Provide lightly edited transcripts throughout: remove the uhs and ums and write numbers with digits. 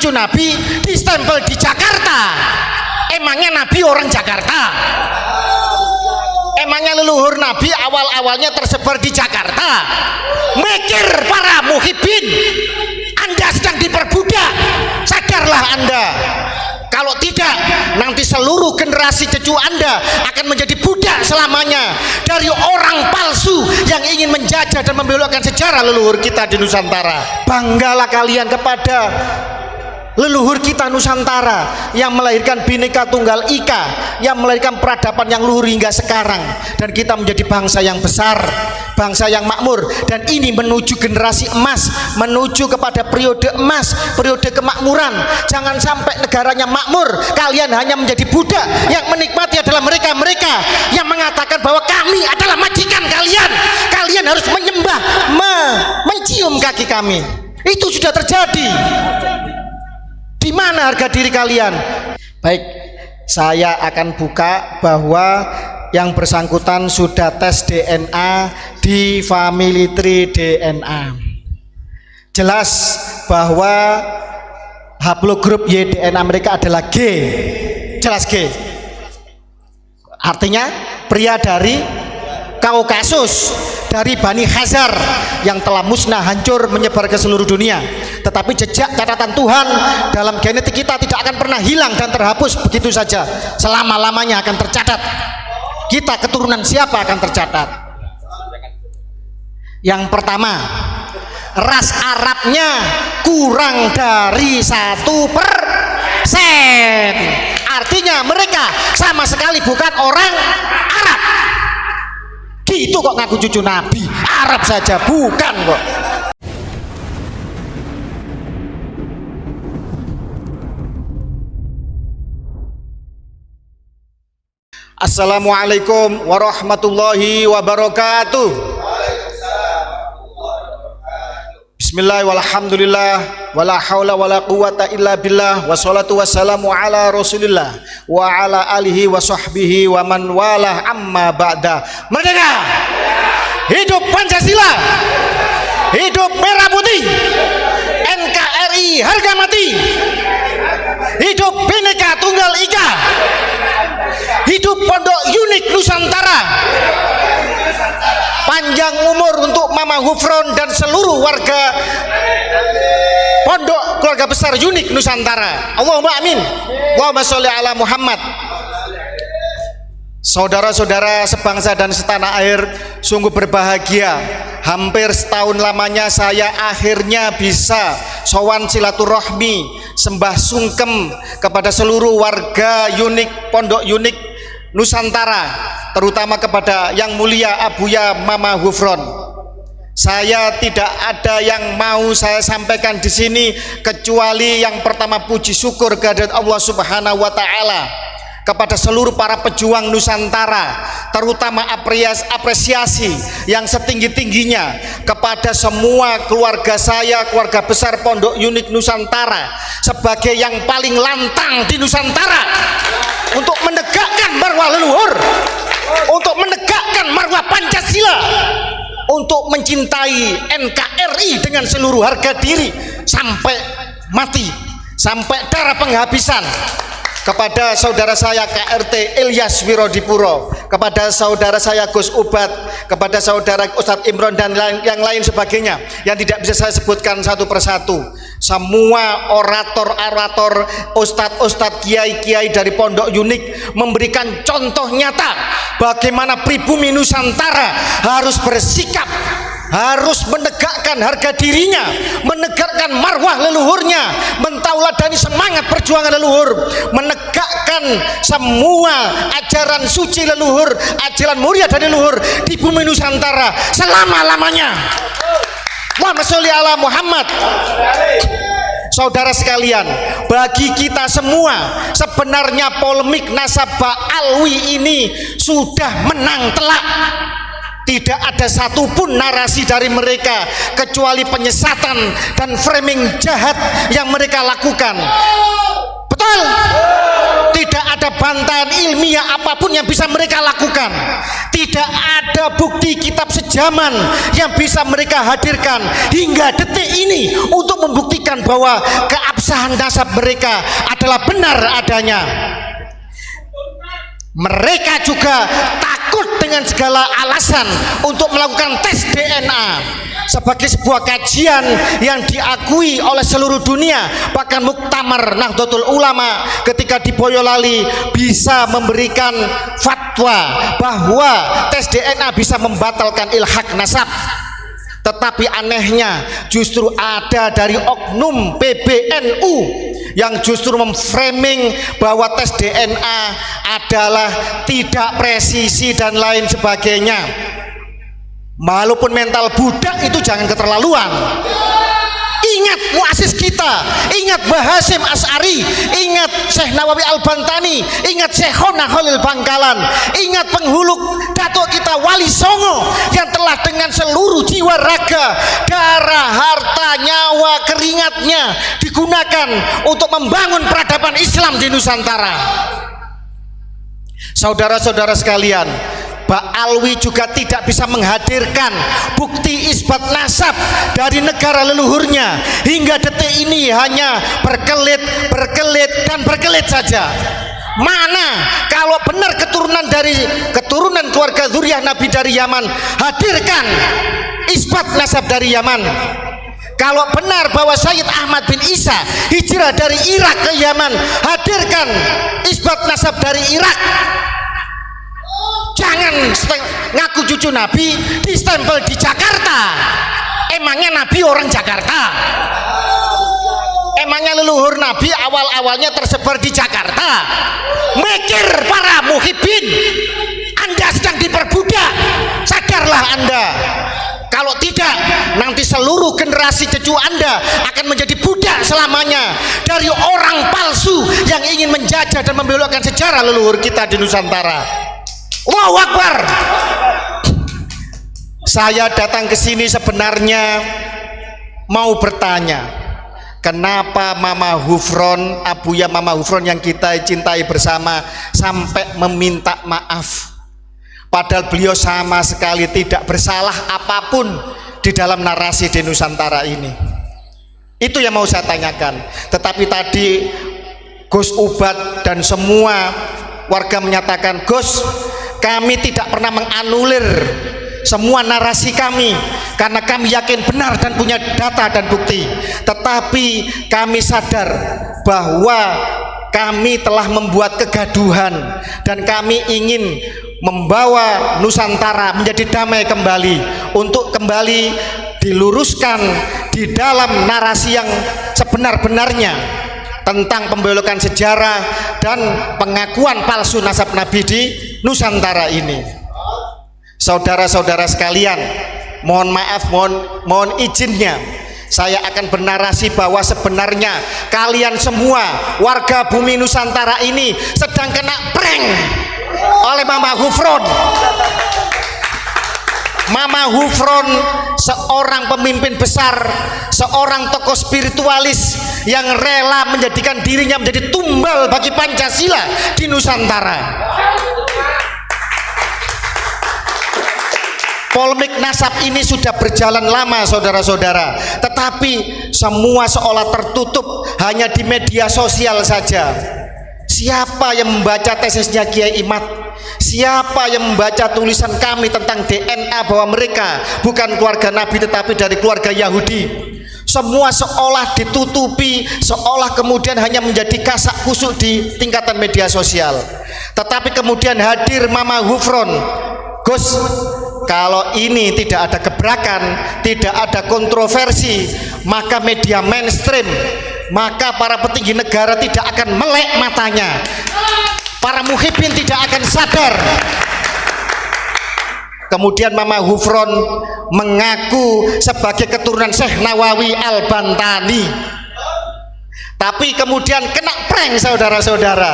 cucu Nabi distempel di Jakarta. Emangnya Nabi orang Jakarta? Emangnya leluhur Nabi awal-awalnya tersebar di Jakarta? Mikir para muhibbin, Anda sedang diperbudak. Sadarlah Anda. Kalau tidak, nanti seluruh generasi cucu Anda akan menjadi budak selamanya dari orang palsu yang ingin menjajah dan membelokkan sejarah leluhur kita di Nusantara. Banggalah kalian kepada leluhur kita Nusantara yang melahirkan Bhinneka Tunggal Ika, yang melahirkan peradaban yang luhur hingga sekarang, dan kita menjadi bangsa yang besar, bangsa yang makmur. Dan ini menuju generasi emas, menuju kepada periode emas, periode kemakmuran. Jangan sampai negaranya makmur, kalian hanya menjadi budak. Yang menikmati adalah mereka-mereka yang mengatakan bahwa kami adalah majikan kalian, kalian harus menyembah, mencium kaki kami. Itu sudah terjadi. Di mana harga diri kalian? Baik, saya akan buka bahwa yang bersangkutan sudah tes DNA di Family Tree DNA. Jelas bahwa haplogrup Y DNA mereka adalah G. Jelas G. Artinya pria dari Kaukasus, dari Bani Khazar yang telah musnah, hancur, menyebar ke seluruh dunia. Tetapi jejak catatan Tuhan dalam genetik kita tidak akan pernah hilang dan terhapus begitu saja. Selama-lamanya akan tercatat. Kita keturunan siapa akan tercatat. Yang pertama, ras Arabnya kurang dari 1%. Artinya mereka sama sekali bukan orang Arab. Gitu kok ngaku cucu Nabi, Arab saja bukan kok. Assalamualaikum warahmatullahi wabarakatuh. Bismillah walhamdulillah wala haula wala quwata illa billah wassalatu wassalamu ala rasulillah wa ala alihi wa sahbihi wa man walah amma ba'da. Merdeka! Hidup Pancasila! Hidup Merah Putih! NKRI harga mati! Hidup Bhinneka Tunggal Ika! Hidup Pondok Unik Nusantara! Panjang umur untuk Mama Hufron dan seluruh warga Pondok Keluarga Besar Unik Nusantara. Allahumma amin. Allahumma sholli ala Muhammad. Saudara-saudara sebangsa dan setanah air, sungguh berbahagia. Hampir setahun lamanya saya akhirnya bisa sowan silaturahmi, sembah sungkem kepada seluruh warga Unik, Pondok Unik Nusantara, terutama kepada yang mulia Abuya Mama Hufron. Saya tidak ada yang mau saya sampaikan di sini kecuali yang pertama puji syukur kehadirat Allah Subhanahu wa taala kepada seluruh para pejuang Nusantara, terutama apresiasi yang setinggi-tingginya kepada semua keluarga saya, keluarga besar Pondok Unik Nusantara, sebagai yang paling lantang di Nusantara untuk menegakkan marwah leluhur, untuk menegakkan marwah Pancasila, untuk mencintai NKRI dengan seluruh harga diri sampai mati, sampai darah penghabisan. Kepada saudara saya KRT Ilyas Wirodipuro, kepada saudara saya Gus Ubat, kepada saudara Ustadz Imron dan yang lain sebagainya yang tidak bisa saya sebutkan satu persatu. Semua orator-orator, ustadz-ustadz, kiai-kiai dari Pondok Unik memberikan contoh nyata bagaimana pribumi Nusantara harus bersikap, harus menegakkan harga dirinya, menegakkan marwah leluhurnya, mentauladani semangat perjuangan leluhur, menegakkan semua ajaran suci leluhur, ajaran mulia dari leluhur di bumi Nusantara selama-lamanya. Allahumma sholli ala Muhammad. Saudara sekalian, bagi kita semua sebenarnya polemik nasabah Alwi ini sudah menang telak. Tidak ada satupun narasi dari mereka kecuali penyesatan dan framing jahat yang mereka lakukan. Betul? Tidak ada bantahan ilmiah apapun yang bisa mereka lakukan. Tidak ada bukti kitab sejaman yang bisa mereka hadirkan hingga detik ini untuk membuktikan bahwa keabsahan perpisahan nasab mereka adalah benar adanya. Mereka juga takut dengan segala alasan untuk melakukan tes DNA sebagai sebuah kajian yang diakui oleh seluruh dunia. Bahkan Muktamar Nahdlatul Ulama ketika di Boyolali bisa memberikan fatwa bahwa tes DNA bisa membatalkan ilhaq nasab. Tetapi anehnya justru ada dari oknum PBNU yang justru memframing bahwa tes DNA adalah tidak presisi dan lain sebagainya. Walaupun mental budak itu jangan keterlaluan. Ingat muasis kita, ingat Mbah Hasyim Asy'ari, ingat Syekh Nawawi Al-Bantani, ingat Syekhona Khalil Bangkalan, ingat penghulu datuk kita Wali Songo yang telah dengan seluruh jiwa raga, darah, harta, nyawa, keringatnya digunakan untuk membangun peradaban Islam di Nusantara. Saudara-saudara sekalian, Mbak Alwi juga tidak bisa menghadirkan bukti isbat nasab dari negara leluhurnya. Hingga detik ini hanya berkelit dan berkelit saja. Mana kalau benar keturunan keluarga zuriyah Nabi dari Yaman, hadirkan isbat nasab dari Yaman. Kalau benar bahwa Sayyid Ahmad bin Isa hijrah dari Irak ke Yaman, hadirkan isbat nasab dari Irak. Jangan ngaku cucu Nabi distempel di Jakarta. Emangnya Nabi orang Jakarta? Emangnya leluhur Nabi awal-awalnya tersebar di Jakarta? Mikir para muhibbin, Anda sedang diperbudak. Sadarlah Anda. Kalau tidak, nanti seluruh generasi cucu Anda akan menjadi budak selamanya dari orang palsu yang ingin menjajah dan membelokkan sejarah leluhur kita di Nusantara. Allahu Akbar. Saya datang ke sini sebenarnya mau bertanya, kenapa Mama Hufron, Abuya Mama Hufron yang kita cintai bersama sampai meminta maaf, padahal beliau sama sekali tidak bersalah apapun di dalam narasi di Nusantara ini. Itu yang mau saya tanyakan. Tetapi tadi Gus Ubat dan semua warga menyatakan, Gus, kami tidak pernah menganulir semua narasi kami karena kami yakin benar dan punya data dan bukti. Tetapi kami sadar bahwa kami telah membuat kegaduhan dan kami ingin membawa Nusantara menjadi damai kembali, untuk kembali diluruskan di dalam narasi yang sebenar-benarnya tentang pembelokan sejarah dan pengakuan palsu nasab Nabi di Nusantara ini. Saudara-saudara sekalian, mohon maaf, mohon izinnya saya akan bernarasi bahwa sebenarnya kalian semua warga bumi Nusantara ini sedang kena prank oleh Mama Hufron. Mama Hufron seorang pemimpin besar, seorang tokoh spiritualis yang rela menjadikan dirinya menjadi tumbal bagi Pancasila di Nusantara. Polemik nasab ini sudah berjalan lama saudara-saudara, tetapi semua seolah tertutup hanya di media sosial saja. Siapa yang membaca tesisnya Kiai Imad? Siapa yang membaca tulisan kami tentang DNA bahwa mereka bukan keluarga Nabi tetapi dari keluarga Yahudi? Semua seolah ditutupi, seolah kemudian hanya menjadi kasak kusuk di tingkatan media sosial. Tetapi kemudian hadir Mama Hufron, Gus, kalau ini tidak ada gebrakan, tidak ada kontroversi, maka media mainstream, maka para petinggi negara tidak akan melek matanya, para muhibbin tidak akan sadar. Kemudian Mama Hufron mengaku sebagai keturunan Syekh Nawawi Al-Bantani, tapi kemudian kena prank saudara-saudara.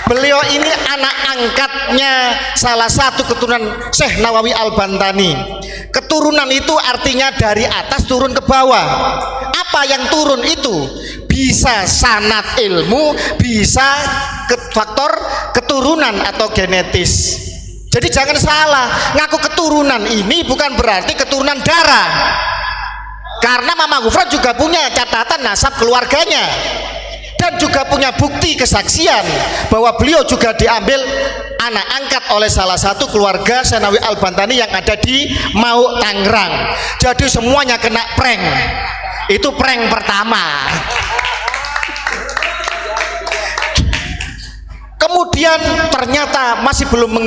Beliau ini anak angkatnya salah satu keturunan Syekh Nawawi Al-Bantani. Keturunan itu artinya dari atas turun ke bawah. Apa yang turun itu? Bisa sanad ilmu, bisa faktor keturunan atau genetis. Jadi jangan salah, ngaku keturunan ini bukan berarti keturunan darah. Karena Mama Ghufron juga punya catatan nasab keluarganya dan juga punya bukti kesaksian bahwa beliau juga diambil anak angkat oleh salah satu keluarga Senawi Al-Bantani yang ada di Mau Tangerang. Jadi semuanya kena prank. Itu prank pertama. Kemudian ternyata masih belum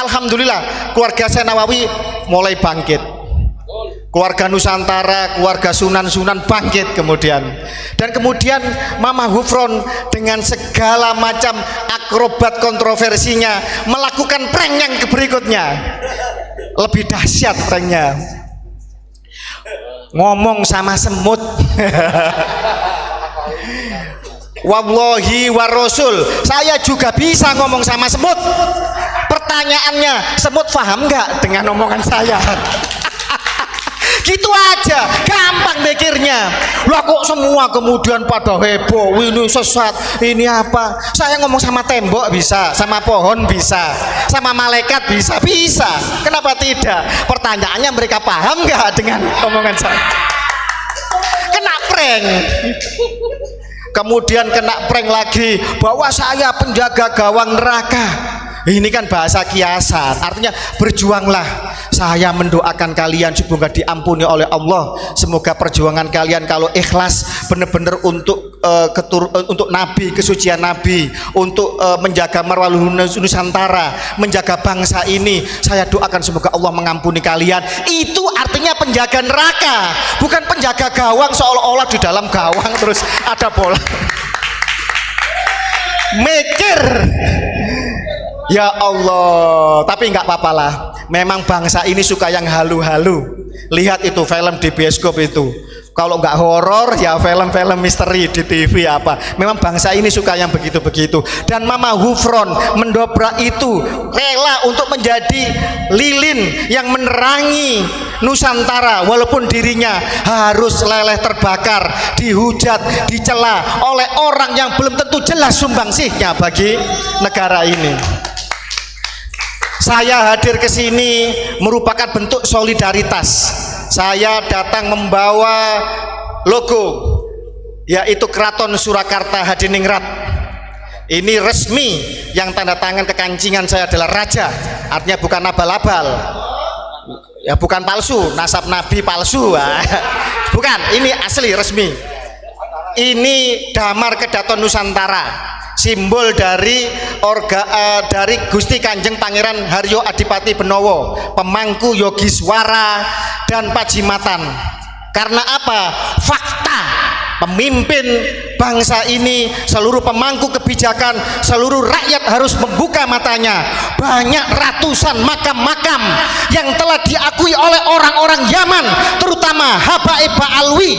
alhamdulillah keluarga Senawawi mulai bangkit. Keluarga Nusantara, keluarga Sunan-Sunan bangkit kemudian. Dan kemudian Mama Ghufron dengan segala macam akrobat kontroversinya melakukan prank yang berikutnya. Lebih dahsyat pranknya. Ngomong sama semut. Wallahi wa rasul, saya juga bisa ngomong sama semut. Pertanyaannya, semut paham nggak dengan omongan saya? Gitu aja, gampang mikirnya. Lah kok semua kemudian pada heboh, ini sesat, ini apa? Saya ngomong sama tembok bisa, sama pohon bisa, sama malaikat bisa, bisa. Kenapa tidak? Pertanyaannya, mereka paham nggak dengan omongan saya? Kena prank. Kemudian kena prank lagi bahwa saya penjaga gawang neraka. Ini kan bahasa kiasan, artinya berjuanglah. Saya mendoakan kalian semoga diampuni oleh Allah. Semoga perjuangan kalian kalau ikhlas benar-benar untuk untuk Nabi, kesucian Nabi, untuk menjaga marwah Nusantara, menjaga bangsa ini. Saya doakan semoga Allah mengampuni kalian. Itu artinya penjaga neraka, bukan penjaga gawang seolah-olah di dalam gawang terus ada bola. Mikir. Ya Allah, tapi nggak apa-apa lah. Memang bangsa ini suka yang halu-halu. Lihat itu film di bioskop itu. Kalau nggak horor ya film-film misteri di TV apa. Memang bangsa ini suka yang begitu-begitu. Dan Mama Ghufron mendobrak itu, rela untuk menjadi lilin yang menerangi Nusantara, walaupun dirinya harus leleh terbakar, dihujat, dicela oleh orang yang belum tentu jelas sumbangsihnya bagi negara ini. Saya hadir ke sini merupakan bentuk solidaritas. Saya datang membawa logo, yaitu Keraton Surakarta Hadiningrat. Ini resmi, yang tanda tangan kekancingan saya adalah raja, artinya bukan abal-abal, ya bukan palsu, nasab nabi palsu, bukan, ini asli resmi. Ini damar Kedaton Nusantara, simbol dari dari Gusti Kanjeng Pangeran Haryo Adipati Benowo, pemangku Yogiswara dan Pajimatan. Karena apa? Fakta, pemimpin bangsa ini, seluruh pemangku kebijakan, seluruh rakyat harus membuka matanya. Banyak ratusan makam-makam yang telah diakui oleh orang-orang Yaman, terutama Habaib Ba'alwi.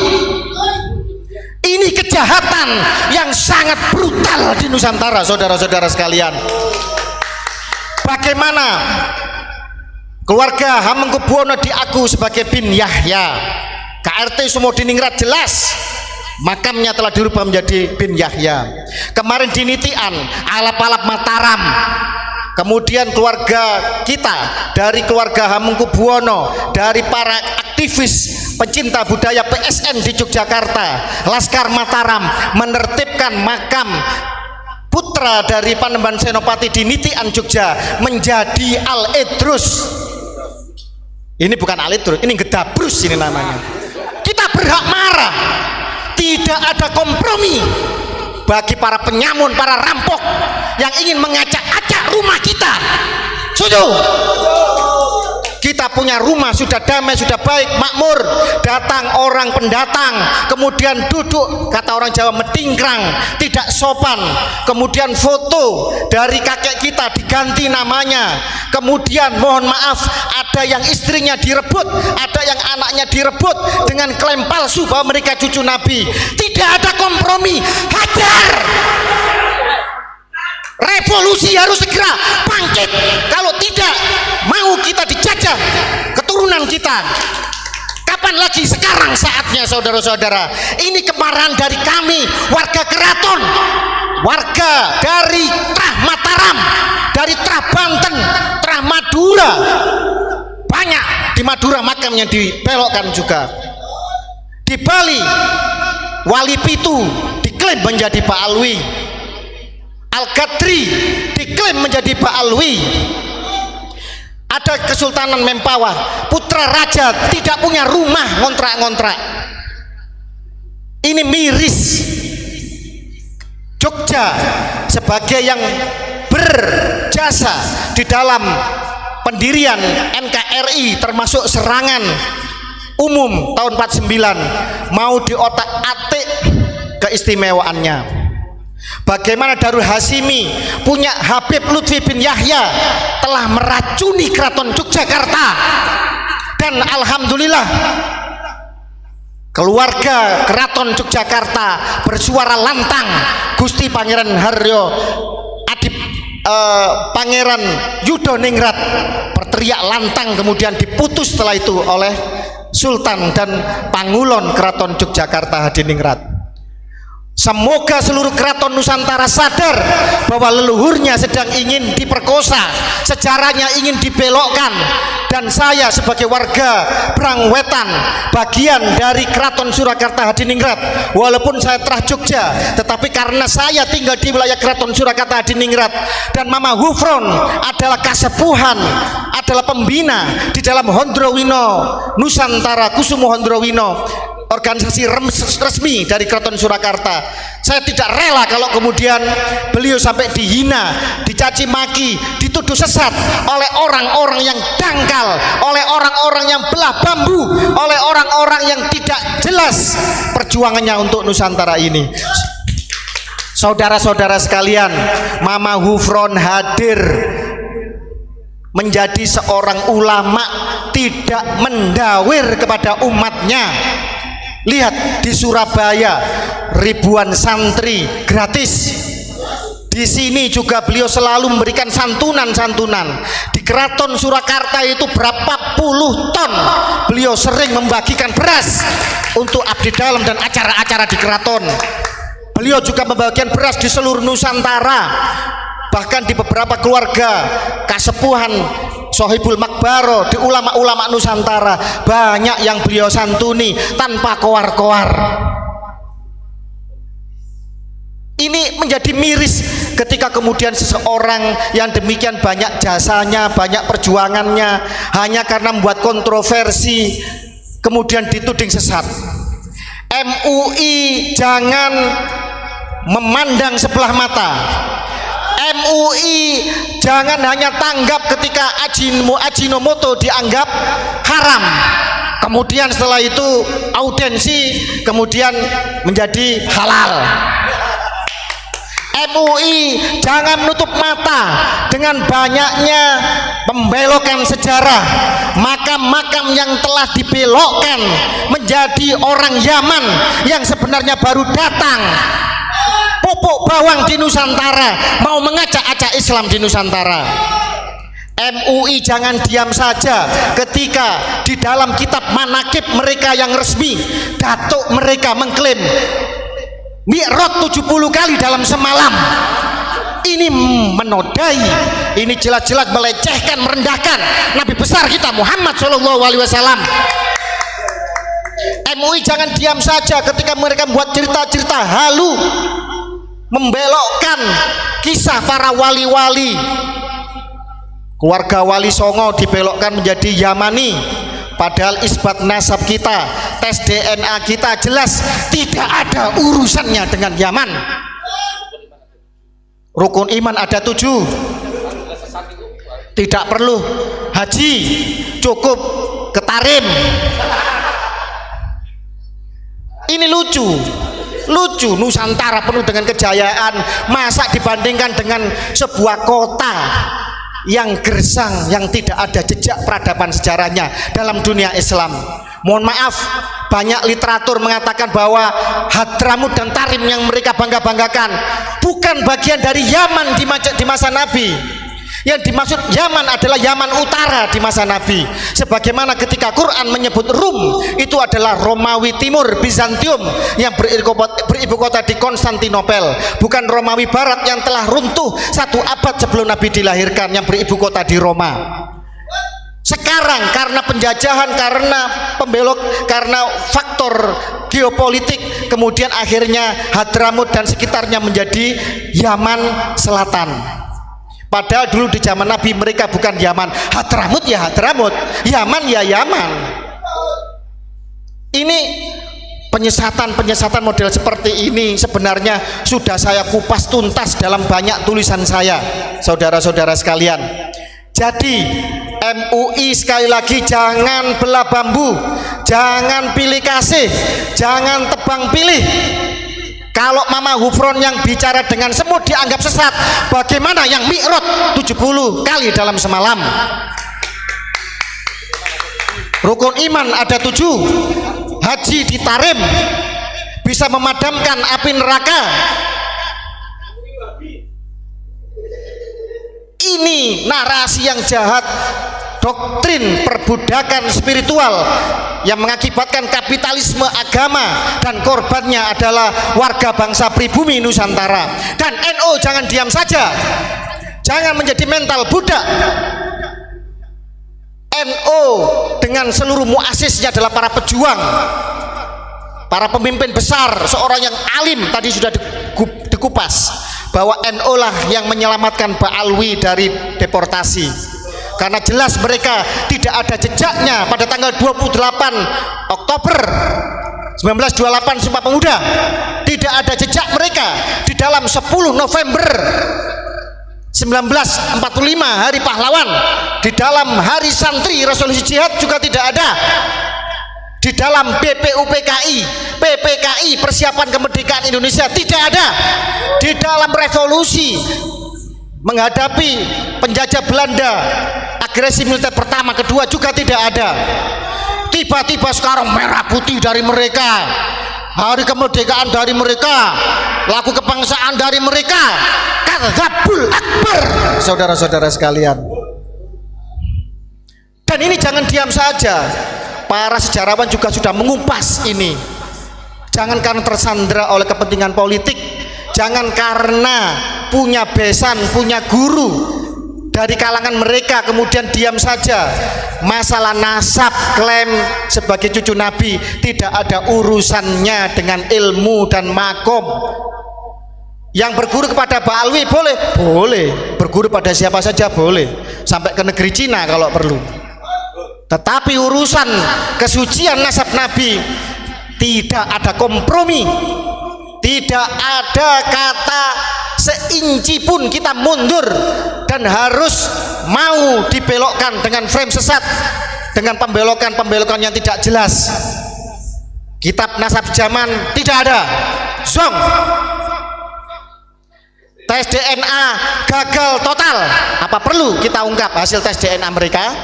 Ini kejahatan yang sangat brutal di Nusantara, saudara-saudara sekalian. Bagaimana keluarga Hamengkubuwono diaku sebagai bin Yahya, KRT Sumodiningrat jelas makamnya telah dirubah menjadi bin Yahya. Kemarin di Nitian, alap-alap Mataram. Kemudian keluarga kita, dari keluarga Hamengkubuwono, dari para aktivis pencinta budaya PSN di Yogyakarta, Laskar Mataram, menertibkan makam putra dari Panembahan Senopati di Nitian Jogja menjadi Al-Idrus. Ini bukan Al-Idrus, ini Gedabrus ini namanya. Kita berhak marah. Tidak ada kompromi bagi para penyamun, para rampok yang ingin mengacak-acak rumah kita. Setuju? Kita punya rumah sudah damai, sudah baik, makmur. Datang orang pendatang, kemudian duduk, kata orang Jawa, metingkrang, tidak sopan. Kemudian foto dari kakek kita diganti namanya. Kemudian mohon maaf, ada yang istrinya direbut, ada yang anaknya direbut dengan klaim palsu bahwa mereka cucu Nabi. Tidak ada kompromi. Hajar! Revolusi harus segera bangkit. Kalau tidak, mau kita dijajah keturunan kita. Kapan lagi? Sekarang saatnya, saudara-saudara. Ini kemarahan dari kami, warga Keraton, warga dari Trah Mataram, dari Trah Banten, Trah Madura. Banyak di Madura makam yang dibelokkan juga. Di Bali, Wali Pitu diklaim menjadi Pak Alwi. Al-Qadri diklaim menjadi Pak Alwi. Ada Kesultanan Mempawah, putra raja tidak punya rumah, ngontrak-ngontrak. Ini miris. Jogja sebagai yang berjasa di dalam pendirian NKRI, termasuk serangan umum tahun 49, mau diotak-atik keistimewaannya. Bagaimana Darul Hasimi punya Habib Lutfi bin Yahya telah meracuni keraton Yogyakarta, dan alhamdulillah keluarga keraton Yogyakarta bersuara lantang. Gusti Pangeran Haryo Adip Pangeran Yudoningrat berteriak lantang, kemudian diputus setelah itu oleh Sultan dan Pangulon Keraton Yogyakarta Hadiningrat. Semoga seluruh keraton Nusantara sadar bahwa leluhurnya sedang ingin diperkosa, sejarahnya ingin dibelokkan, dan saya sebagai warga Brangwetan, bagian dari Keraton Surakarta Hadiningrat, walaupun saya terah Jogja, tetapi karena saya tinggal di wilayah Keraton Surakarta Hadiningrat, dan Mama Hufron adalah kasepuhan, adalah pembina di dalam Hondrowino Nusantara Kusumo Hondrowino, organisasi resmi dari Keraton Surakarta. Saya tidak rela kalau kemudian beliau sampai dihina, dicaci maki, dituduh sesat oleh orang-orang yang dangkal, oleh orang-orang yang belah bambu, oleh orang-orang yang tidak jelas perjuangannya untuk Nusantara ini. Saudara-saudara sekalian, Mama Hufron hadir menjadi seorang ulama, tidak mendawir kepada umatnya. Lihat di Surabaya ribuan santri gratis. Di sini juga beliau selalu memberikan santunan-santunan. Di Keraton Surakarta itu berapa puluh ton beliau sering membagikan beras untuk abdi dalam dan acara-acara di keraton. Beliau juga membagikan beras di seluruh Nusantara, bahkan di beberapa keluarga kasepuhan Sohibul Makbaro, di ulama-ulama Nusantara banyak yang beliau santuni tanpa koar-koar. Ini menjadi miris ketika kemudian seseorang yang demikian banyak jasanya, banyak perjuangannya, hanya karena membuat kontroversi kemudian dituding sesat. MUI jangan memandang sebelah mata. MUI jangan hanya tanggap ketika Ajinomoto dianggap haram, kemudian setelah itu audensi kemudian menjadi halal. MUI jangan menutup mata dengan banyaknya pembelokan sejarah, makam-makam yang telah dibelokkan menjadi orang Yaman yang sebenarnya baru datang, pupuk bawang di Nusantara, mau mengacak-acak Islam di Nusantara. MUI jangan diam saja ketika di dalam kitab manakib mereka yang resmi, datuk mereka mengklaim Mi'raj 70 kali dalam semalam. Ini menodai, ini jelas-jelas melecehkan, merendahkan Nabi besar kita Muhammad SAW. MUI jangan diam saja ketika mereka membuat cerita-cerita halu, membelokkan kisah para wali-wali. Keluarga Wali Songo dibelokkan menjadi Yamani, padahal isbat nasab kita, tes DNA kita jelas tidak ada urusannya dengan Yaman. Rukun iman ada 7, tidak perlu haji, cukup ketarim. Ini lucu, Nusantara penuh dengan kejayaan, masa dibandingkan dengan sebuah kota yang gersang, yang tidak ada jejak peradaban sejarahnya dalam dunia Islam. Mohon maaf, banyak literatur mengatakan bahwa Hadramut dan Tarim yang mereka bangga-banggakan bukan bagian dari Yaman di masa Nabi. Yang dimaksud Yaman adalah Yaman Utara di masa Nabi. Sebagaimana ketika Quran menyebut Rum, itu adalah Romawi Timur, Bizantium yang beribu kota di Konstantinopel, bukan Romawi Barat yang telah runtuh 1 abad sebelum Nabi dilahirkan yang beribu kota di Roma. Sekarang karena penjajahan, karena pembelok, karena faktor geopolitik, kemudian akhirnya Hadramut dan sekitarnya menjadi Yaman Selatan. Padahal dulu di zaman Nabi mereka bukan Yaman. Hadramut ya Hadramut, Yaman ya Yaman. Ini penyesatan model seperti ini sebenarnya sudah saya kupas tuntas dalam banyak tulisan saya, saudara-saudara sekalian. Jadi MUI sekali lagi jangan belah bambu, jangan pilih kasih, jangan tebang pilih. Kalau Mama Hufron yang bicara dengan semut dianggap sesat, bagaimana yang mi'raj 70 kali dalam semalam? Rukun iman ada 7, haji di Tarim bisa memadamkan api neraka. Ini narasi yang jahat, doktrin perbudakan spiritual yang mengakibatkan kapitalisme agama dan korbannya adalah warga bangsa pribumi Nusantara. Dan NU jangan diam saja, jangan menjadi mental budak. NU dengan seluruh muasisnya adalah para pejuang, para pemimpin besar, seorang yang alim tadi sudah dikupas bahwa NU lah yang menyelamatkan Ba'alwi dari deportasi, karena jelas mereka tidak ada jejaknya pada tanggal 28 Oktober 1928 Sumpah Pemuda, tidak ada jejak mereka di dalam 10 November 1945 Hari Pahlawan, di dalam Hari Santri Resolusi Jihad juga tidak ada, di dalam BPUPKI, PPKI Persiapan Kemerdekaan Indonesia tidak ada, di dalam revolusi menghadapi penjajah Belanda agresi militer pertama kedua juga tidak ada. Tiba-tiba sekarang merah putih dari mereka, hari kemerdekaan dari mereka, lagu kebangsaan dari mereka, kadzabul akbar, saudara-saudara sekalian. Dan ini jangan diam saja, para sejarawan juga sudah mengupas ini. Jangan karena tersandera oleh kepentingan politik, jangan karena punya besan, punya guru dari kalangan mereka kemudian diam saja. Masalah nasab, klaim sebagai cucu Nabi tidak ada urusannya dengan ilmu dan makom. Yang berguru kepada Ba'alwi boleh, boleh. Berguru pada siapa saja boleh, sampai ke negeri Cina kalau perlu. Tetapi urusan kesucian nasab Nabi tidak ada kompromi, tidak ada kata seinci pun kita mundur, dan harus mau dibelokkan dengan frame sesat, dengan pembelokan yang tidak jelas. Kitab nasab zaman tidak ada, zong. Tes DNA gagal total. Apa perlu kita ungkap hasil tes DNA mereka?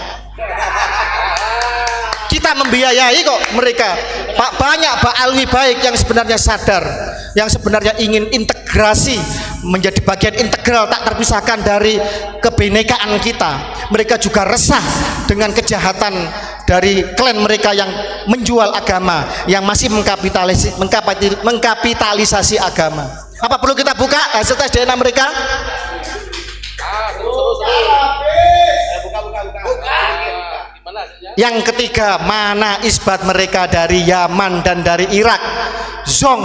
Kita membiayai kok mereka. Banyak Ba'alwi baik yang sebenarnya sadar, yang sebenarnya ingin integrasi menjadi bagian integral tak terpisahkan dari kebinekaan kita. Mereka juga resah dengan kejahatan dari klan mereka yang menjual agama, yang masih mengkapitalisasi agama. Apa perlu kita buka hasil tes DNA mereka? Yang ketiga, mana isbat mereka dari Yaman dan dari Irak? Zong,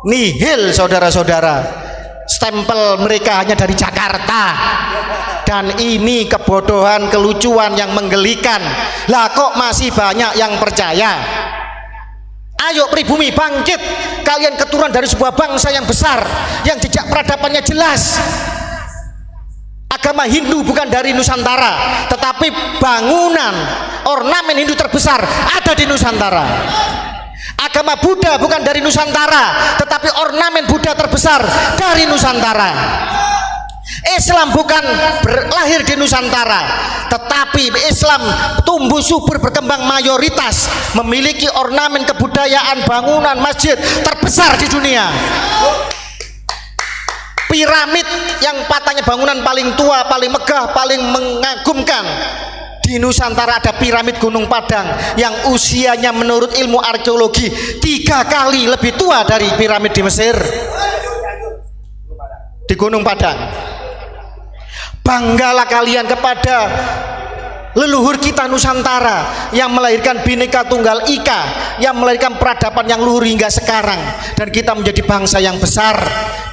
nihil, saudara-saudara. Stempel mereka hanya dari Jakarta. Dan ini kebodohan, kelucuan yang menggelikan. Lah kok masih banyak yang percaya? Ayo pribumi bangkit, kalian keturunan dari sebuah bangsa yang besar, yang jejak peradabannya jelas. Agama Hindu bukan dari Nusantara, tetapi bangunan ornamen Hindu terbesar ada di Nusantara. Agama Buddha bukan dari Nusantara, tetapi ornamen Buddha terbesar dari Nusantara. Islam bukan lahir di Nusantara, tetapi Islam tumbuh subur berkembang mayoritas memiliki ornamen kebudayaan bangunan masjid terbesar di dunia. Piramid yang patahnya bangunan paling tua, paling megah, paling mengagumkan di Nusantara ada piramid Gunung Padang yang usianya menurut ilmu arkeologi 3 kali lebih tua dari piramid di Mesir, di Gunung Padang. Banggalah kalian kepada leluhur kita Nusantara yang melahirkan Bhinneka Tunggal Ika, yang melahirkan peradaban yang luhur hingga sekarang, dan kita menjadi bangsa yang besar,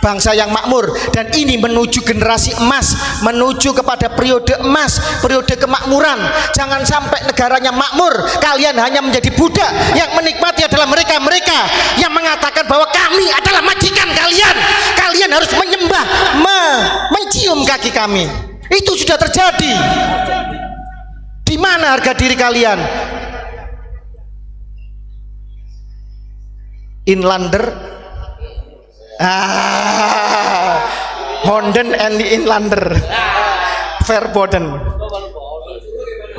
bangsa yang makmur, dan ini menuju generasi emas, menuju kepada periode emas, periode kemakmuran. Jangan sampai negaranya makmur, kalian hanya menjadi budak. Yang menikmati adalah mereka-mereka yang mengatakan bahwa kami adalah majikan kalian, kalian harus menyembah, mencium kaki kami. Itu sudah terjadi. Di mana harga diri kalian? Inlander, Honden and the Inlander, Verboden,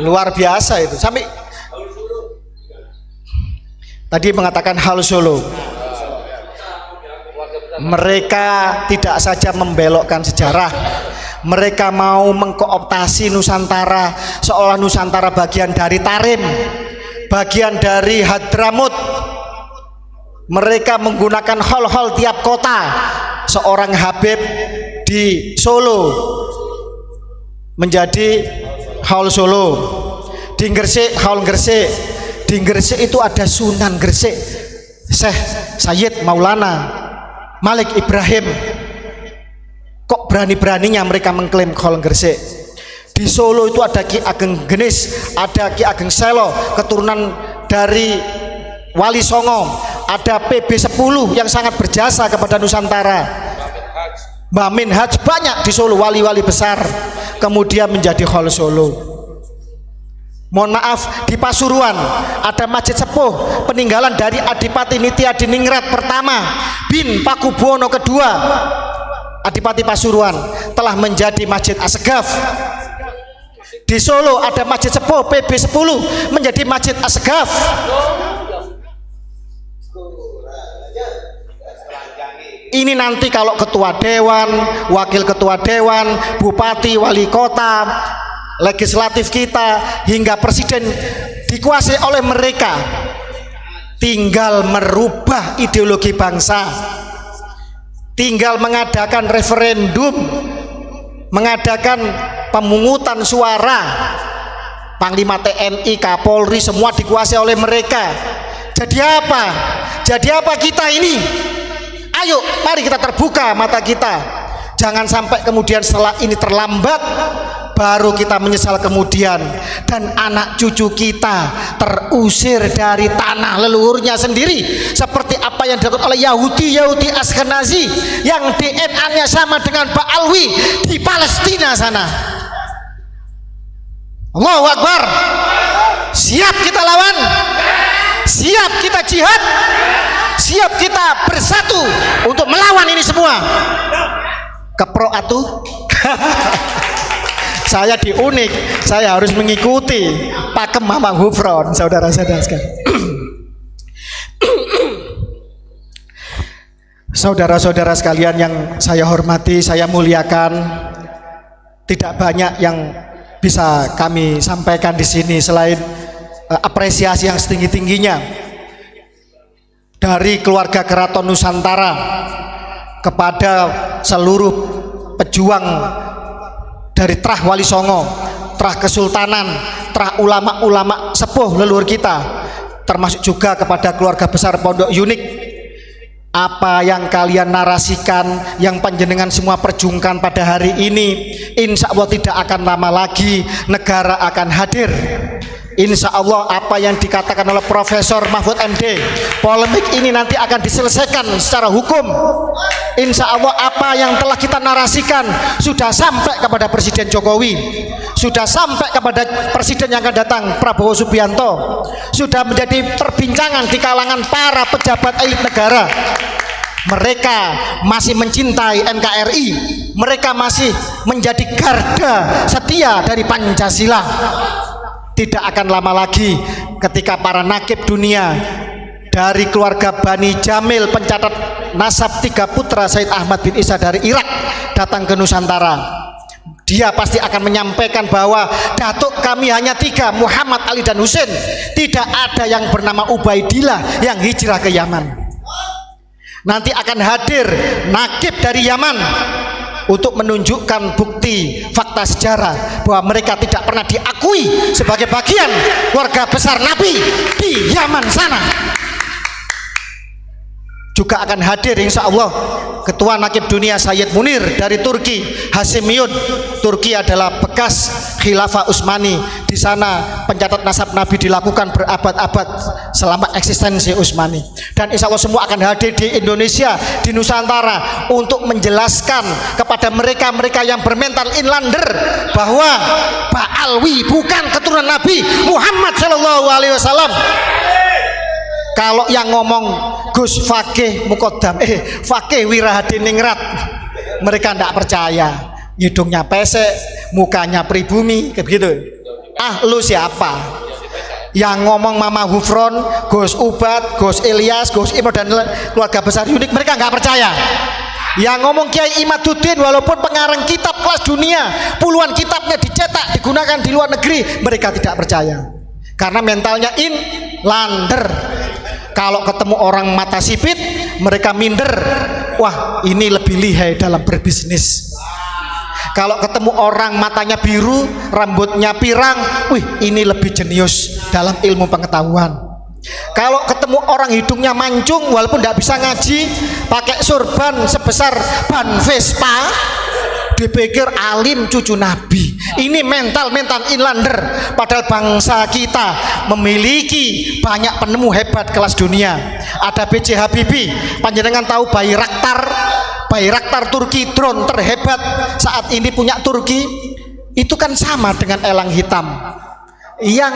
luar biasa itu. Sampai tadi mengatakan hal Solo, mereka tidak saja membelokkan sejarah, mereka mau mengkooptasi Nusantara seolah Nusantara bagian dari Tarim, bagian dari Hadramut. Mereka menggunakan hall-hall tiap kota. Seorang Habib di Solo menjadi hall Solo, di Gresik hall Gresik, di Gresik itu ada Sunan Gresik, Syekh Sayyid Maulana Malik Ibrahim. Kok berani-beraninya mereka mengklaim hall Gresik? Di Solo itu ada Ki Ageng Genis, ada Ki Ageng Selo, keturunan dari Wali Songo, ada PB 10 yang sangat berjasa kepada Nusantara, Mbah Min Haj, banyak di Solo wali-wali besar, kemudian menjadi hall Solo. Mohon maaf, di Pasuruan ada Masjid Sepuh peninggalan dari Adipati Nitya Diningrat pertama bin Pakubuwono kedua. Adipati Pasuruan telah menjadi Masjid Assegaf. Di Solo ada Masjid Sepuh PB 10 menjadi Masjid Assegaf. Ini nanti kalau ketua dewan, wakil ketua dewan, bupati, wali kota, legislatif kita hingga presiden dikuasai oleh mereka. Tinggal merubah ideologi bangsa, tinggal mengadakan referendum, mengadakan pemungutan suara. Panglima TNI, Kapolri semua dikuasai oleh mereka. Jadi apa? Jadi apa kita ini? Ayo, mari kita terbuka mata kita. Jangan sampai kemudian setelah ini terlambat, baru kita menyesal kemudian, dan anak cucu kita terusir dari tanah leluhurnya sendiri, seperti apa yang dilakukan oleh Yahudi Ashkenazi yang DNA-nya sama dengan Pak Alwi di Palestina sana. Allahu Akbar. Siap kita lawan, siap kita jihad, siap kita bersatu untuk melawan ini semua. Kepro atuh. Saya di Unik, saya harus mengikuti pakem Mama Hufron, saudara-saudara sekalian. Saudara-saudara sekalian yang saya hormati, saya muliakan, tidak banyak yang bisa kami sampaikan di sini selain apresiasi yang setinggi-tingginya dari keluarga Keraton Nusantara kepada seluruh pejuang dari Trah Wali Songo, Trah Kesultanan, Trah ulama-ulama sepuh leluhur kita, termasuk juga kepada keluarga besar Pondok Unik. Apa yang kalian narasikan, yang panjenengan semua perjuangkan pada hari ini, insya Allah tidak akan lama lagi negara akan hadir. Insya Allah apa yang dikatakan oleh Profesor Mahfud MD, polemik ini nanti akan diselesaikan secara hukum. Insya Allah apa yang telah kita narasikan sudah sampai kepada Presiden Jokowi, sudah sampai kepada Presiden yang akan datang Prabowo Subianto, sudah menjadi perbincangan di kalangan para pejabat elit negara. Mereka masih mencintai NKRI, mereka masih menjadi garda setia dari Pancasila. Tidak akan lama lagi ketika para nakib dunia dari keluarga Bani Jamil, pencatat nasab 3 putra Said Ahmad bin Isa dari Irak, datang ke Nusantara. Dia pasti akan menyampaikan bahwa datuk kami hanya 3, Muhammad, Ali dan Husain. Tidak ada yang bernama Ubaidillah yang hijrah ke Yaman. Nanti akan hadir nakib dari Yaman, untuk menunjukkan bukti fakta sejarah bahwa mereka tidak pernah diakui sebagai bagian keluarga besar Nabi di Yaman sana. Juga akan hadir insya Allah Ketua Nakib Dunia Sayyid Munir dari Turki, Hasimiyun. Turki adalah bekas Khilafah Utsmani. Di sana pencatat nasab Nabi dilakukan berabad-abad selama eksistensi Utsmani. Dan insya Allah semua akan hadir di Indonesia, di Nusantara, untuk menjelaskan kepada mereka-mereka yang bermental inlander bahwa Pak Alwi bukan keturunan Nabi Muhammad SAW. Kalau yang ngomong Gus Fakih Mukodam, Fakih Wirahadiningrat, mereka tidak percaya. Hidungnya pesek, mukanya pribumi, kayak begitu. Ah, lu siapa? Yang ngomong Mama Hufron, Gus Ubat, Gus Ilyas, Gus Imo dan keluarga besar unik, mereka nggak percaya. Yang ngomong Kiai Imaduddin, walaupun pengarang kitab kelas dunia, puluhan kitabnya dicetak, digunakan di luar negeri, mereka tidak percaya. Karena mentalnya inlander. Kalau ketemu orang mata sipit, mereka minder. Wah, ini lebih lihai dalam berbisnis. Kalau ketemu orang matanya biru, rambutnya pirang, wih, ini lebih jenius dalam ilmu pengetahuan. Kalau ketemu orang hidungnya mancung, walaupun tidak bisa ngaji, pakai surban sebesar ban Vespa, dipikir alim cucu Nabi. Ini mental inlander. Padahal bangsa kita memiliki banyak penemu hebat kelas dunia. Ada B.J. Habibie, panjenengan tahu Bayraktar Turki, drone terhebat saat ini punya Turki. Itu kan sama dengan elang hitam. Yang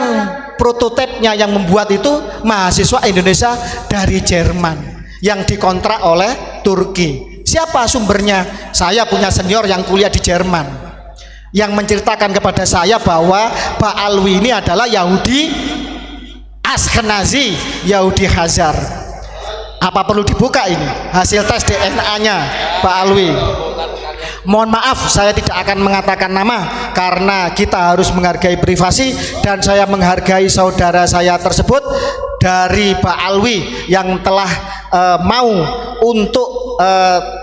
prototipenya yang membuat itu mahasiswa Indonesia dari Jerman yang dikontrak oleh Turki. Siapa sumbernya? Saya punya senior yang kuliah di Jerman yang menceritakan kepada saya bahwa Pak Alwi ini adalah Yahudi Ashkenazi, Yahudi Khazar. Apa perlu dibuka ini hasil tes DNA-nya Pak Alwi? Mohon maaf, saya tidak akan mengatakan nama karena kita harus menghargai privasi, dan saya menghargai saudara saya tersebut dari Pak Alwi yang telah mau untuk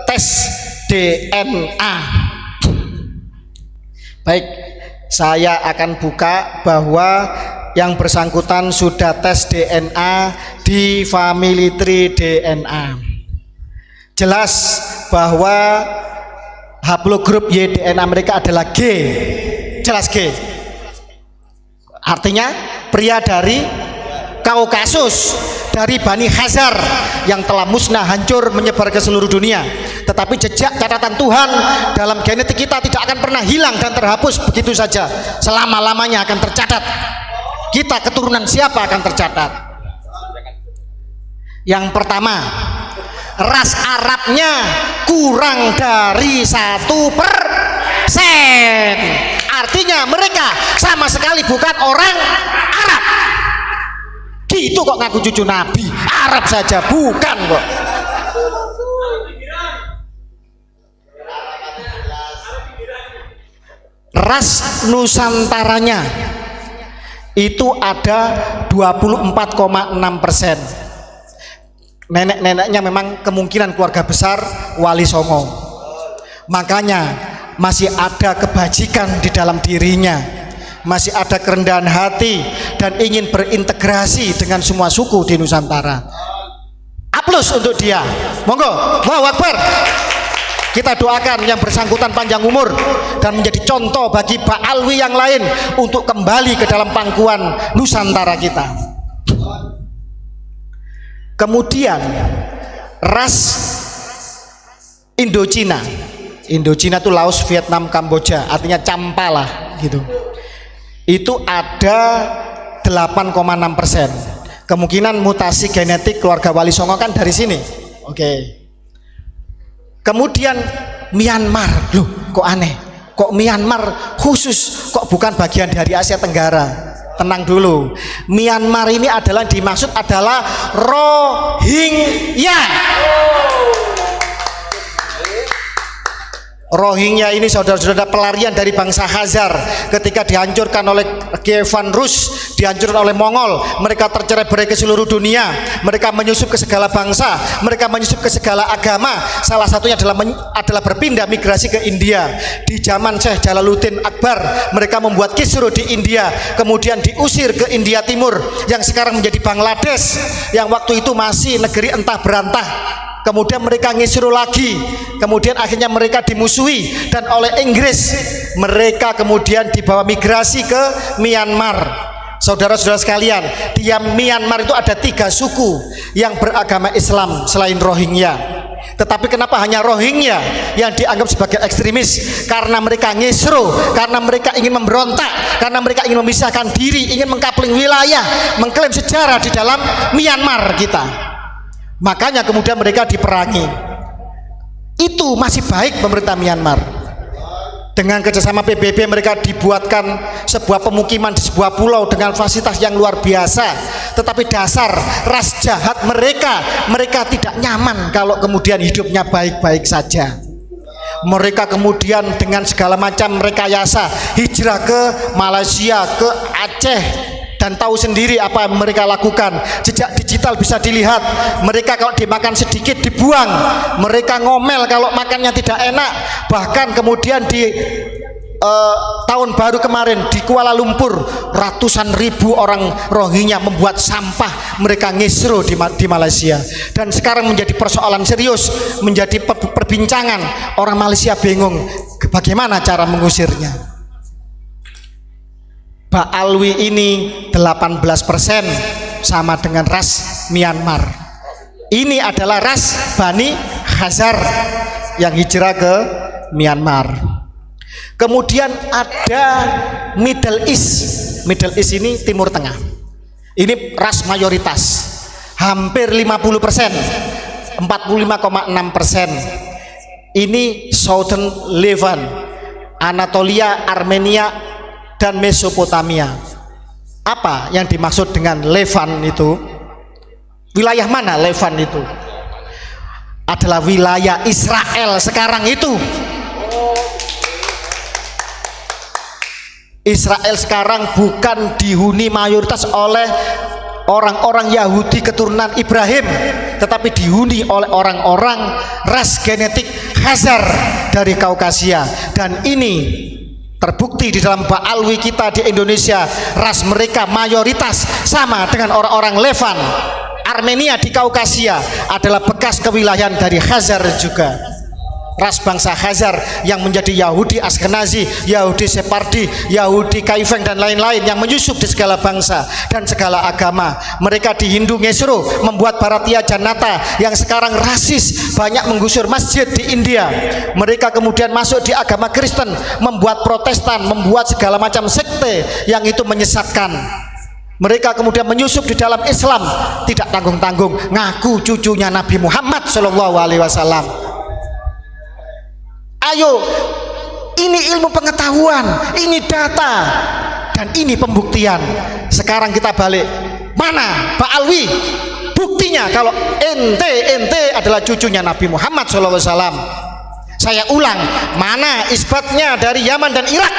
tes DNA. Baik, saya akan buka bahwa yang bersangkutan sudah tes DNA di Family Tree DNA. Jelas bahwa haplogrup Y DNA mereka adalah G. Jelas G. Artinya pria dari Kaukasus, dari Bani Khazar yang telah musnah, hancur, menyebar ke seluruh dunia. Tetapi jejak catatan Tuhan dalam genetik kita tidak akan pernah hilang dan terhapus begitu saja. Selama-lamanya akan tercatat. Kita keturunan siapa akan tercatat. Yang pertama, ras Arabnya kurang dari 1%. Artinya mereka sama sekali bukan orang Arab. Gitu kok ngaku cucu Nabi, Arab saja bukan kok. Ras Nusantaranya itu ada 24,6%. Nenek-neneknya memang kemungkinan keluarga besar Wali Songo. Makanya masih ada kebajikan di dalam dirinya, masih ada kerendahan hati dan ingin berintegrasi dengan semua suku di Nusantara. Aplaus untuk dia. Monggo, Allahu Akbar. Kita doakan yang bersangkutan panjang umur dan menjadi contoh bagi Pak Alwi yang lain untuk kembali ke dalam pangkuan Nusantara kita. Kemudian ras Indochina. Indochina itu Laos, Vietnam, Kamboja, artinya campa lah gitu. Itu ada 8,6%. Kemungkinan mutasi genetik keluarga Wali Songo kan dari sini. Oke. Kemudian Myanmar, loh kok aneh, kok Myanmar khusus, kok bukan bagian dari Asia Tenggara? Tenang dulu, Myanmar ini adalah dimaksud adalah Rohingya. Rohingya ini saudara-saudara pelarian dari bangsa Khazar ketika dihancurkan oleh Kievan Rus, dihancurkan oleh Mongol. Mereka tercerai-berai ke seluruh dunia, mereka menyusup ke segala bangsa, mereka menyusup ke segala agama. Salah satunya adalah berpindah migrasi ke India. Di zaman Syekh Jalaluddin Akbar, mereka membuat kisruh di India, kemudian diusir ke India Timur yang sekarang menjadi Bangladesh, yang waktu itu masih negeri entah berantah. Kemudian mereka ngisru lagi, kemudian akhirnya mereka dimusuhi, dan oleh Inggris mereka kemudian dibawa migrasi ke Myanmar. Saudara-saudara sekalian, di Myanmar itu ada 3 suku yang beragama Islam selain Rohingya. Tetapi kenapa hanya Rohingya yang dianggap sebagai ekstremis? Karena mereka ngisru, karena mereka ingin memberontak, karena mereka ingin memisahkan diri, ingin mengkapling wilayah, mengklaim sejarah di dalam Myanmar kita. Makanya kemudian mereka diperangi. Itu masih baik pemerintah Myanmar. Dengan kerjasama PBB mereka dibuatkan sebuah pemukiman di sebuah pulau dengan fasilitas yang luar biasa. Tetapi dasar ras jahat mereka tidak nyaman kalau kemudian hidupnya baik-baik saja. Mereka kemudian dengan segala macam rekayasa hijrah ke Malaysia, ke Aceh, dan tahu sendiri apa yang mereka lakukan. Jejak digital bisa dilihat. Mereka kalau dimakan sedikit dibuang, mereka ngomel kalau makannya tidak enak. Bahkan kemudian di tahun baru kemarin di Kuala Lumpur, ratusan ribu orang Rohingya membuat sampah, mereka ngisru di Malaysia. Dan sekarang menjadi persoalan serius, menjadi perbincangan. Orang Malaysia bingung bagaimana cara mengusirnya. Baalwi ini 18% sama dengan ras Myanmar. Ini adalah ras Bani Khazar yang hijrah ke Myanmar. Kemudian ada Middle East. Middle East ini Timur Tengah. Ini ras mayoritas, hampir 50%, 45,6%. Ini Southern Levant, Anatolia, Armenia, dan Mesopotamia. Apa yang dimaksud dengan Levant itu? Wilayah mana Levant itu? Adalah wilayah Israel sekarang itu. Israel sekarang bukan dihuni mayoritas oleh orang-orang Yahudi keturunan Ibrahim, tetapi dihuni oleh orang-orang ras genetik Khazar dari Kaukasia. Dan ini terbukti di dalam Baalwi kita di Indonesia, ras mereka mayoritas sama dengan orang-orang Levant. Armenia di Kaukasia adalah bekas kewilayahan dari Khazar juga. Ras bangsa Khazar yang menjadi Yahudi Askenazi, Yahudi Separdi, Yahudi Kaifeng, dan lain-lain yang menyusup di segala bangsa dan segala agama. Mereka di Hindu ngesru, membuat Bharatiya Janata yang sekarang rasis, banyak menggusur masjid di India. Mereka kemudian masuk di agama Kristen, membuat Protestan, membuat segala macam sekte yang itu menyesatkan. Mereka kemudian menyusup di dalam Islam, tidak tanggung-tanggung ngaku cucunya Nabi Muhammad SAW. Ayo, ini ilmu pengetahuan, ini data, dan ini pembuktian. Sekarang kita balik, mana Baalwi? Buktinya kalau ente adalah cucunya Nabi Muhammad SAW. Saya ulang, mana isbatnya dari Yaman dan Irak?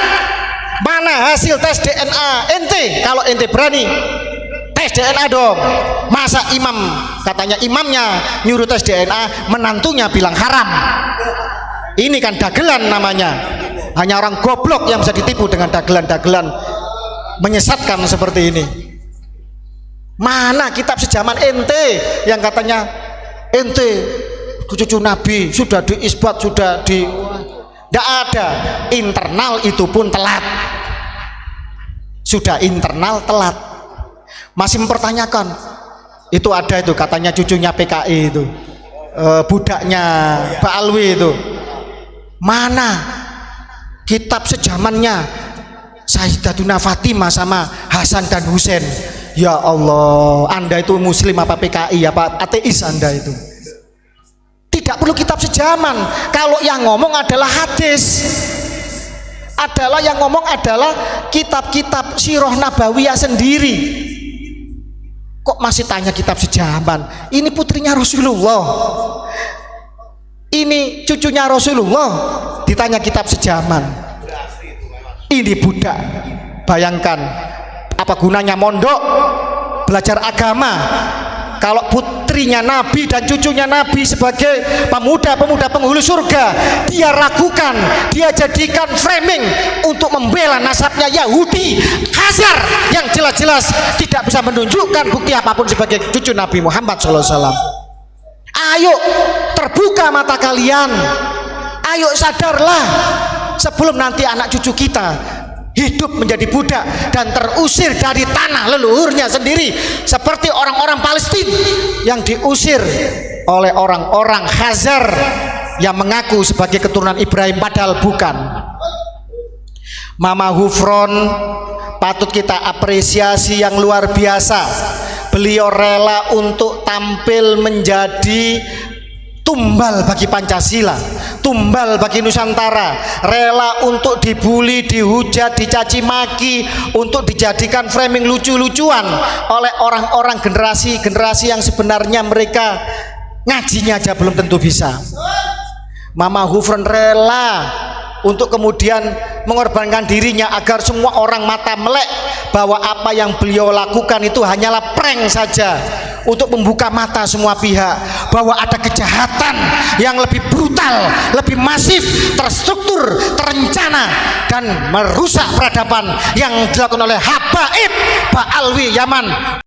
Mana hasil tes DNA ente? Kalau ente berani tes DNA dong. Masa imam, katanya imamnya nyuruh tes DNA, menantunya bilang haram? Ini kan dagelan namanya. Hanya orang goblok yang bisa ditipu dengan dagelan-dagelan menyesatkan seperti ini. Mana kitab sejaman ente yang katanya ente cucu Nabi, sudah diisbat, sudah di... Tidak ada. Internal itu pun telat. Sudah internal telat. Masih mempertanyakan. Itu ada itu katanya cucunya PKI itu, budaknya Baalwi itu. Mana kitab sejamannya Sayyidatuna Fatimah sama Hasan dan Husain? Ya Allah, Anda itu muslim apa PKI apa ateis Anda itu? Tidak perlu kitab sejaman. Kalau yang ngomong adalah hadis, yang ngomong adalah kitab-kitab sirah nabawiyah sendiri. Kok masih tanya kitab sejaman? Ini putrinya Rasulullah, ini cucunya Rasulullah, ditanya kitab sejaman. Ini budak. Bayangkan apa gunanya mondok belajar agama kalau putrinya Nabi dan cucunya Nabi sebagai pemuda-pemuda penghulu surga dia ragukan, dia jadikan framing untuk membela nasabnya Yahudi Khazar yang jelas-jelas tidak bisa menunjukkan bukti apapun sebagai cucu Nabi Muhammad SAW. Ayo terbuka mata kalian, ayo sadarlah sebelum nanti anak cucu kita hidup menjadi budak dan terusir dari tanah leluhurnya sendiri seperti orang-orang Palestina yang diusir oleh orang-orang Khazar yang mengaku sebagai keturunan Ibrahim padahal bukan. Mama Hufron patut kita apresiasi yang luar biasa. Beliau rela untuk tampil menjadi tumbal bagi Pancasila, tumbal bagi Nusantara, rela untuk dibully, dihujat, dicaci maki, untuk dijadikan framing lucu-lucuan oleh orang-orang generasi yang sebenarnya mereka ngajinya aja belum tentu bisa. Mama Hufron rela untuk kemudian mengorbankan dirinya agar semua orang mata melek bahwa apa yang beliau lakukan itu hanyalah prank saja untuk membuka mata semua pihak bahwa ada kejahatan yang lebih brutal, lebih masif, terstruktur, terencana dan merusak peradaban yang dilakukan oleh Habaib Ba'alwi Yaman.